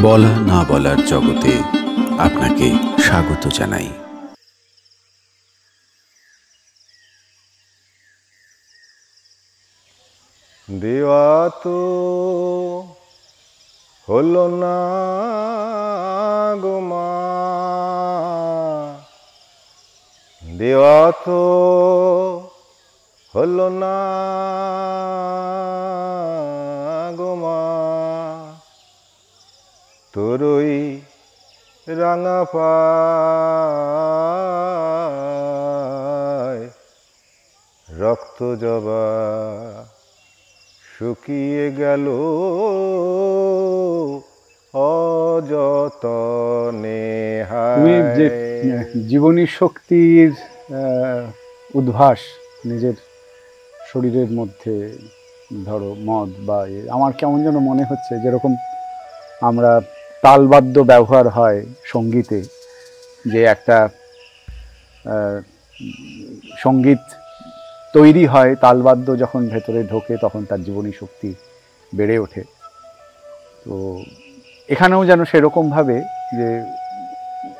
বলা না বলার জগতে আপনাকে স্বাগত জানাই। দেওয়া তো হলো না গো মা, দেওয়া তো হলো না গো মা, তোরই রাঙা পায় রক্ত জবা শুকিয়ে গেল অযতনে। তুমি যে জীবনী শক্তির উদ্ভাস নিজের শরীরের মধ্যে, ধরো মদ বা আমার কেমন যেন মনে হচ্ছে যেরকম আমরা তালবাদ্য ব্যবহার হয় সঙ্গীতে, যে একটা সঙ্গীত তৈরি হয়, তালবাদ্য যখন ভেতরে ঢোকে তখন তার জীবনী শক্তি বেড়ে ওঠে। তো এখানেও যেন সেরকমভাবে যে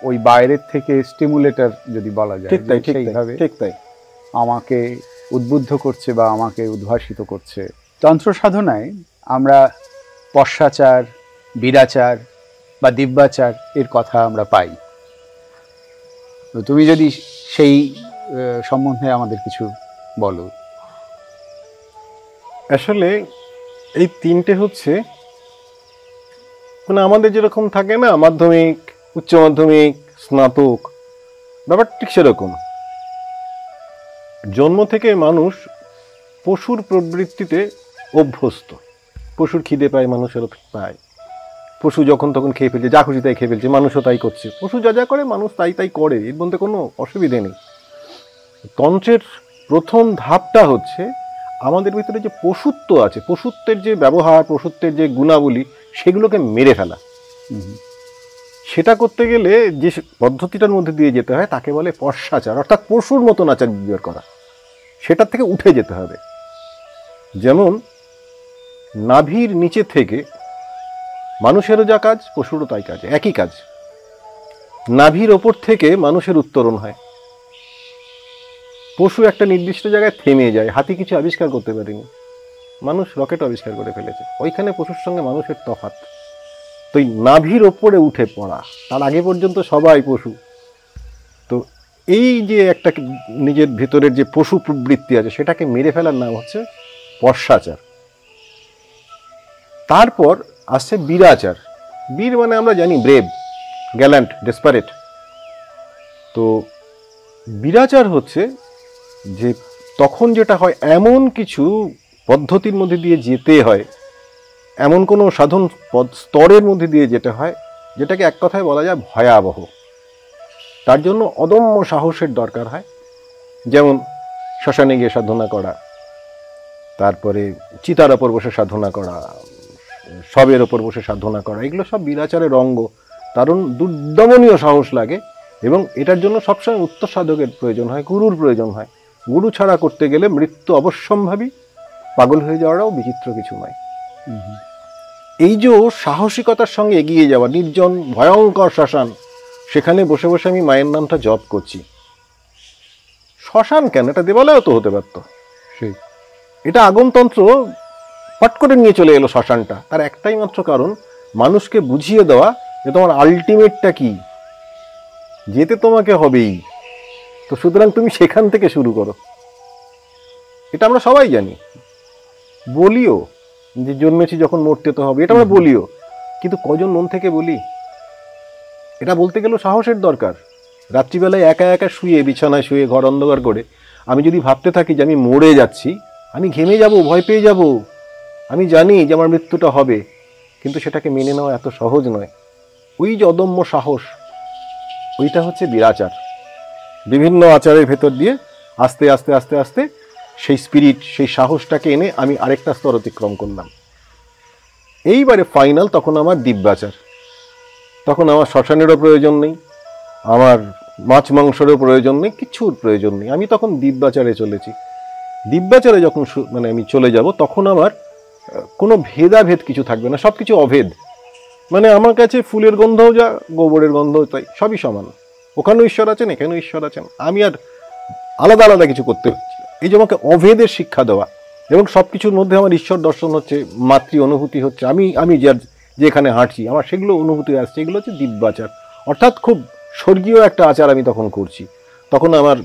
ওই বাইরের থেকে স্টিমুলেটর যদি বলা যায়, সেইভাবে ঠিক তাই আমাকে উদ্বুদ্ধ করছে বা আমাকে উদ্ভাসিত করছে। তন্ত্র সাধনায় আমরা পশ্চাচার, বীরাচার বা দিব্যাচার এর কথা আমরা পাই। তো তুমি যদি সেই সম্বন্ধে আমাদের কিছু বলো। আসলে এই তিনটে হচ্ছে মানে আমাদের যেরকম থাকে না মাধ্যমিক, উচ্চ মাধ্যমিক, স্নাতক, ব্যাপার ঠিক সেরকম। জন্ম থেকে মানুষ পশুর প্রবৃত্তিতে অভ্যস্ত। পশুর খিদে পায়, মানুষেরও পায়। পশু যখন তখন খেয়ে ফেলছে, যা খুশি তাই খেয়ে ফেলছে, মানুষও তাই করছে। পশু যা যা করে মানুষ তাই তাই করে, এর মধ্যে কোনো অসুবিধে নেই। তন্ত্রের প্রথম ধাপটা হচ্ছে আমাদের ভিতরে যে পশুত্ব আছে, পশুত্বের যে ব্যবহার, পশুত্বের যে গুণাবলী, সেগুলোকে মেরে ফেলা। সেটা করতে গেলে যে পদ্ধতিটার মধ্যে দিয়ে যেতে হয় তাকে বলে পশ্চাচার, অর্থাৎ পশুর মতন আচার ব্যবহার করা। সেটার থেকে উঠে যেতে হবে। যেমন নাভির নিচে থেকে মানুষেরও যা কাজ, পশুরও তাই কাজ, একই কাজ। নাভির ওপর থেকে মানুষের উত্তরণ হয়। পশু একটা নির্দিষ্ট জায়গায় থেমে যায়, হাতি কিছু আবিষ্কার করতে পারেনি, মানুষ রকেট আবিষ্কার করে ফেলেছে। ওইখানে পশুর সঙ্গে মানুষের তফাৎ। তো এই নাভির ওপরে উঠে পড়া, তার আগে পর্যন্ত সবাই পশু। তো এই যে একটা নিজের ভেতরের যে পশু প্রবৃত্তি আছে সেটাকে মেরে ফেলার নাম হচ্ছে পশ্চাচার। তারপর আসছে বীরাচার। বীর মানে আমরা জানি ব্রেভ, গ্যাল্যান্ট, ডেসপারেট। তো বীরাচার হচ্ছে যে তখন যেটা হয়, এমন কিছু পদ্ধতির মধ্যে দিয়ে যেতে হয়, এমন কোনো সাধন স্তরের মধ্যে দিয়ে যেতে হয় যেটাকে এক কথায় বলা যায় ভয়াবহ। তার জন্য অদম্য সাহসের দরকার হয়। যেমন শ্মশানে গিয়ে সাধনা করা, তারপরে চিতার ওপর বসে সাধনা করা, শবের ওপর বসে সাধনা করা, এগুলো সব বীরাচারের অঙ্গ। কারণ দুর্দমনীয় সাহস লাগে এবং এটার জন্য সবসময় উত্তর সাধকের প্রয়োজন হয়, গুরুর প্রয়োজন হয়। গুরু ছাড়া করতে গেলে মৃত্যু অবশ্যম্ভাবী, পাগল হয়ে যাওয়াটাও বিচিত্র কিছু নয়। এই যে সাহসিকতার সঙ্গে এগিয়ে যাওয়া, নির্জন ভয়ঙ্কর শ্মশান, সেখানে বসে বসে আমি মায়ের নামটা জপ করছি। শ্মশান কেন, এটা দেবালয়ও তো হতে পারত। এটা আগমতন্ত্র ফট করে নিয়ে চলে এলো শ্মশানটা। তার একটাই মাত্র কারণ, মানুষকে বুঝিয়ে দেওয়া যে তোমার আলটিমেটটা কি, যেতে তোমাকে হবেই। তো সুতরাং তুমি সেখান থেকে শুরু করো। এটা আমরা সবাই জানি, বলিও যে জন্মেছি যখন মরতে তো হবে, এটা আমরা বলিও। কিন্তু কজন মন থেকে বলি? এটা বলতে গেলেও সাহসের দরকার। রাত্রিবেলায় একা একা শুয়ে, বিছানায় শুয়ে, ঘর অন্ধকার করে আমি যদি ভাবতে থাকি যে আমি মরে যাচ্ছি, আমি ঘেমে যাব, ভয় পেয়ে যাব, আমি জানি যে আমার মৃত্যুটা হবে, কিন্তু সেটাকে মেনে নেওয়া এত সহজ নয়। ওই যে অদম্য সাহস, ওইটা হচ্ছে বীরাচার। বিভিন্ন আচারের ভেতর দিয়ে আস্তে আস্তে আস্তে আস্তে সেই স্পিরিট, সেই সাহসটাকে এনে আমি আরেকটা স্তর অতিক্রম করলাম। এইবারে ফাইনাল তখন আমার দিব্যাচার। তখন আমার শ্মশানেরও প্রয়োজন নেই, আমার মাছ মাংসেরও প্রয়োজন নেই, কিছুর প্রয়োজন নেই। আমি তখন দিব্যাচারে চলেছি। দিব্যাচারে যখন আমি চলে যাব, তখন আমার কোনো ভেদাভেদ কিছু থাকবে না, সব কিছু অভেদ। মানে আমার কাছে ফুলের গন্ধও যা, গোবরের গন্ধও তাই, সবই সমান। ওখানেও ঈশ্বর আছেন, এখানেও ঈশ্বর আছেন, আমি আর আলাদা আলাদা কিছু করতে হচ্ছে। এই যে আমাকে অভেদের শিক্ষা দেওয়া, এবং সব কিছুর মধ্যে আমার ঈশ্বর দর্শন হচ্ছে, মাতৃ অনুভূতি হচ্ছে, আমি যেখানে হাঁটছি আমার সেগুলো অনুভূতি আসছে, এগুলো হচ্ছে দিব্যাচার। অর্থাৎ খুব স্বর্গীয় একটা আচার আমি তখন করছি। তখন আমার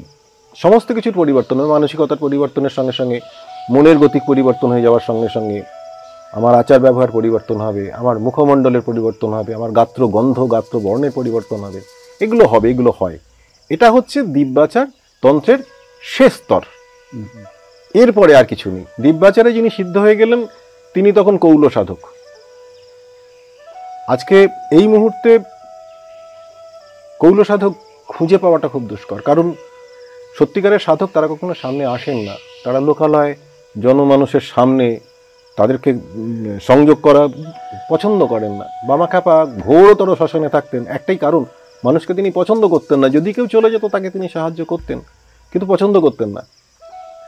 সমস্ত কিছুর পরিবর্তন, মানসিকতার পরিবর্তনের সঙ্গে সঙ্গে মনের গতিক পরিবর্তন হয়ে যাওয়ার সঙ্গে সঙ্গে আমার আচার ব্যবহার পরিবর্তন হবে, আমার মুখমণ্ডলের পরিবর্তন হবে, আমার গাত্র গন্ধ গাত্র বর্ণের পরিবর্তন হবে, এগুলো হবে, এগুলো হয়। এটা হচ্ছে দিব্যাচার তন্ত্রের শেষ স্তর। এরপরে আর কিছু নেই। দিব্যাচারে যিনি সিদ্ধ হয়ে গেলেন তিনি তখন কৌল সাধক। আজকে এই মুহূর্তে কৌল সাধক খুঁজে পাওয়াটা খুব দুষ্কর, কারণ সত্যিকারের সাধক তারা কখনো সামনে আসেন না। তারা লোকালয় জনমানুষের সামনে তাদেরকে সংযোগ করা পছন্দ করেন না। বামাখ্যাপা ঘোরতর শাসনে থাকতেন, একটাই কারণ, মানুষকে তিনি পছন্দ করতেন না। যদি কেউ চলে যেত তাকে তিনি সাহায্য করতেন, কিন্তু পছন্দ করতেন না।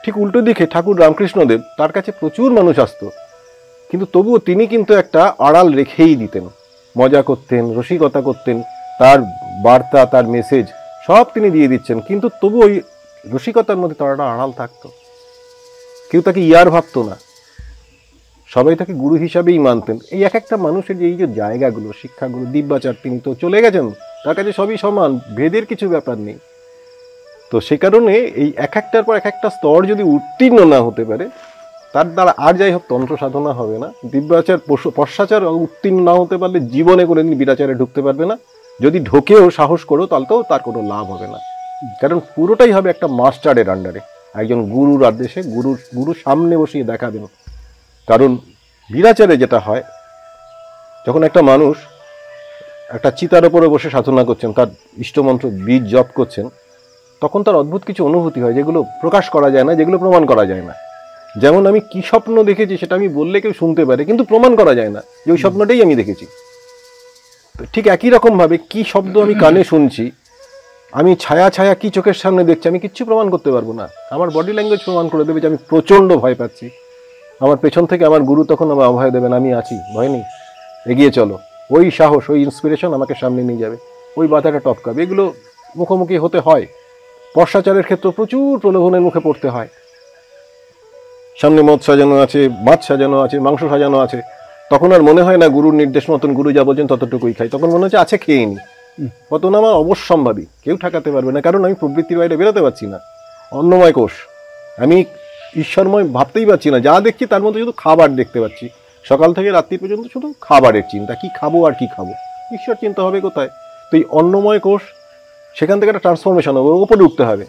ঠিক উল্টো দিকে ঠাকুর রামকৃষ্ণদেব, তার কাছে প্রচুর মানুষ আসতো, কিন্তু তবুও তিনি কিন্তু একটা আড়াল রেখেই দিতেন। মজা করতেন, রসিকতা করতেন, তার বার্তা তার মেসেজ সব তিনি দিয়ে দিচ্ছেন, কিন্তু তবু ওই রসিকতার মধ্যে তার একটা আড়াল থাকতো। কেউ তাকে ইয়ার ভাবতো না, সবাই তাকে গুরু হিসাবেই মানতেন। এই এক একটা মানুষের যে এই যে জায়গাগুলো, শিক্ষাগুলো, দিব্যাচার, তিনি তো চলে গেছেন, তার কাছে সবই সমান, ভেদের কিছু ব্যাপার নেই। তো সে কারণে এই এক একটার পর এক একটা স্তর যদি উত্তীর্ণ না হতে পারে, তার দ্বারা আর যাই হোক তন্ত্র সাধনা হবে না। দিব্যাচার পশ্চাচার উত্তীর্ণ না হতে পারলে জীবনে করে বিরাচারে ঢুকতে পারবে না। যদি ঢোকেও সাহস করো তাহলেও তার কোনো লাভ হবে না, কারণ পুরোটাই হবে একটা মাস্টারের আন্ডারে, একজন গুরুর আদেশে, গুরু সামনে বসিয়ে দেখাবেন। কারণ বিরাচারে যেটা হয়, যখন একটা মানুষ একটা চিতার ওপরে বসে সাধনা করছেন, তার ইষ্টমন্ত্র বীজ জপ করছেন, তখন তার অদ্ভুত কিছু অনুভূতি হয় যেগুলো প্রকাশ করা যায় না, যেগুলো প্রমাণ করা যায় না। যেমন আমি কি স্বপ্ন দেখেছি সেটা আমি বললে কেউ শুনতে পারে, কিন্তু প্রমাণ করা যায় না যে ওই স্বপ্নটাই আমি দেখেছি। তো ঠিক একই রকমভাবে কি শব্দ আমি কানে শুনছি, আমি ছায়া ছায়া কি চোখের সামনে দেখছি, আমি কিচ্ছু প্রমাণ করতে পারবো না। আমার বডি ল্যাঙ্গুয়েজ প্রমাণ করে দেবে যে আমি প্রচণ্ড ভয় পাচ্ছি। আমার পেছন থেকে আমার গুরু তখন আমার অভয় দেবেন, আমি আছি, ভয় নেই, এগিয়ে চলো। ওই সাহস, ওই ইন্সপিরেশন আমাকে সামনে নিয়ে যাবে, ওই বাধাটা টপকাবে। এগুলো মুখোমুখি হতে হয়। পশ্চাচারের ক্ষেত্রে প্রচুর প্রলোভনের মুখে পড়তে হয়। সামনে মদ সাজানো আছে, ভাত সাজানো আছে, মাংস সাজানো আছে, তখন আর মনে হয় না গুরুর নির্দেশ মতন গুরু যা বলছেন ততটুকুই খাই, তখন মনে হচ্ছে আছে খেয়ে নি। কত না আমার অবশ্যম্ভাবী, কেউ ঠেকাতে পারবে না, কারণ আমি প্রবৃত্তির বাইরে বেরোতে পারছি না। অন্নময় কোষ, আমি ঈশ্বরময় ভাবতেই পারছি না, যা দেখছি তার মধ্যে শুধু খাবার দেখতে পাচ্ছি। সকাল থেকে রাত্রি পর্যন্ত শুধু খাবারের চিন্তা, কি খাবো আর কি খাবো, ঈশ্বর চিন্তা হবে কোথায়? তো এই অন্নময় কোষ, সেখান থেকে একটা ট্রান্সফরমেশন হবে, ওপরে উঠতে হবে।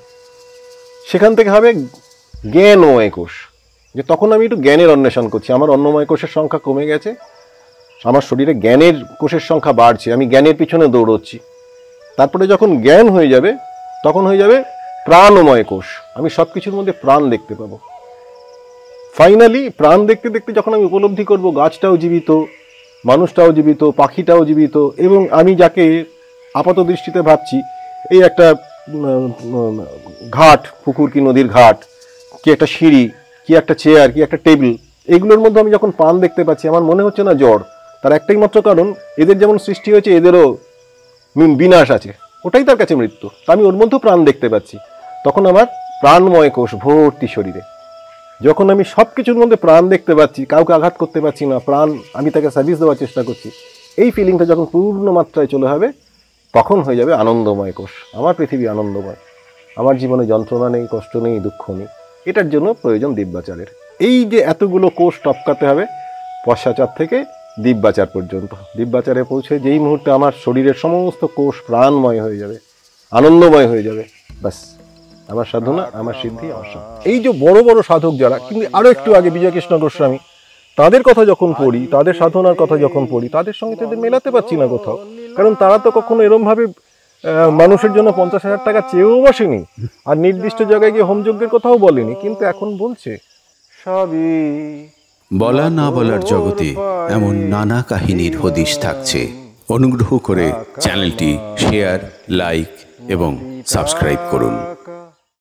সেখান থেকে হবে জ্ঞানময় কোষ, যে তখন আমি একটু জ্ঞানের অন্বেষণ করছি। আমার অন্নময় কোষের সংখ্যা কমে গেছে, আমার শরীরে জ্ঞানের কোষের সংখ্যা বাড়ছে, আমি জ্ঞানের পিছনে দৌড়চ্ছি। তারপরে যখন জ্ঞান হয়ে যাবে, তখন হয়ে যাবে প্রাণময় কোষ, আমি সব কিছুর মধ্যে প্রাণ দেখতে পাবো। ফাইনালি প্রাণ দেখতে দেখতে যখন আমি উপলব্ধি করব গাছটাও জীবিত, মানুষটাও জীবিত, পাখিটাও জীবিত, এবং আমি যাকে আপাত দৃষ্টিতে ভাবছি এই একটা ঘাট, পুকুর কি নদীর ঘাট, কি একটা সিঁড়ি, কি একটা চেয়ার, কি একটা টেবিল, এগুলোর মধ্যে আমি যখন প্রাণ দেখতে পাচ্ছি, আমার মনে হচ্ছে না জড়। তার একটাই মাত্র কারণ, এদের যেমন সৃষ্টি হয়েছে এদেরও বিনাশ আছে, ওটাই তার কাছে মৃত্যু। তা আমি ওর মধ্যেও প্রাণ দেখতে পাচ্ছি। তখন আমার প্রাণময় কোষ ভর্তি শরীরে। যখন আমি সব কিছুর মধ্যে প্রাণ দেখতে পাচ্ছি, কাউকে আঘাত করতে পারছি না, প্রাণ আমি তাকে সার্ভিস দেওয়ার চেষ্টা করছি, এই ফিলিংটা যখন পূর্ণ মাত্রায় চলে হবে, তখন হয়ে যাবে আনন্দময় কোষ। আমার পৃথিবী আনন্দময়, আমার জীবনে যন্ত্রণা নেই, কষ্ট নেই, দুঃখ নেই। এটার জন্য প্রয়োজন দিব্যাচারের। এই যে এতগুলো কোষ টপকাতে হবে পশ্চাচার থেকে দিব্যাচার পর্যন্ত। দিব্যাচারে পৌঁছে যেই মুহূর্তে আমার শরীরের সমস্ত কোষ প্রাণময় হয়ে যাবে, আনন্দময় হয়ে যাবে, ব্যাস আমার সাধনা, আমার সিদ্ধি, আমার সব। এই যে বড় বড় সাধক যারা, কিন্তু আরো একটু আগে বিজয়কৃষ্ণ গোস্বামী, তাদের কথা যখন পড়ি, তাদের সাধনার কথা যখন পড়ি, তাদের সঙ্গে তাদের মেলাতে পারছি না কোথাও। কারণ তারা তো কখনো এরমভাবে মানুষের জন্য 50,000 টাকা চেয়েও বসেনি, আর নির্দিষ্ট জায়গায় গিয়ে হোমযজ্ঞের কথাও বলেনি, কিন্তু এখন বলছে সবই। বলা না বলার জগতে এমন নানা কাহিনীর হদিশ থাকছে। অনুগ্রহ করে চ্যানেলটি শেয়ার, লাইক এবং সাবস্ক্রাইব করুন।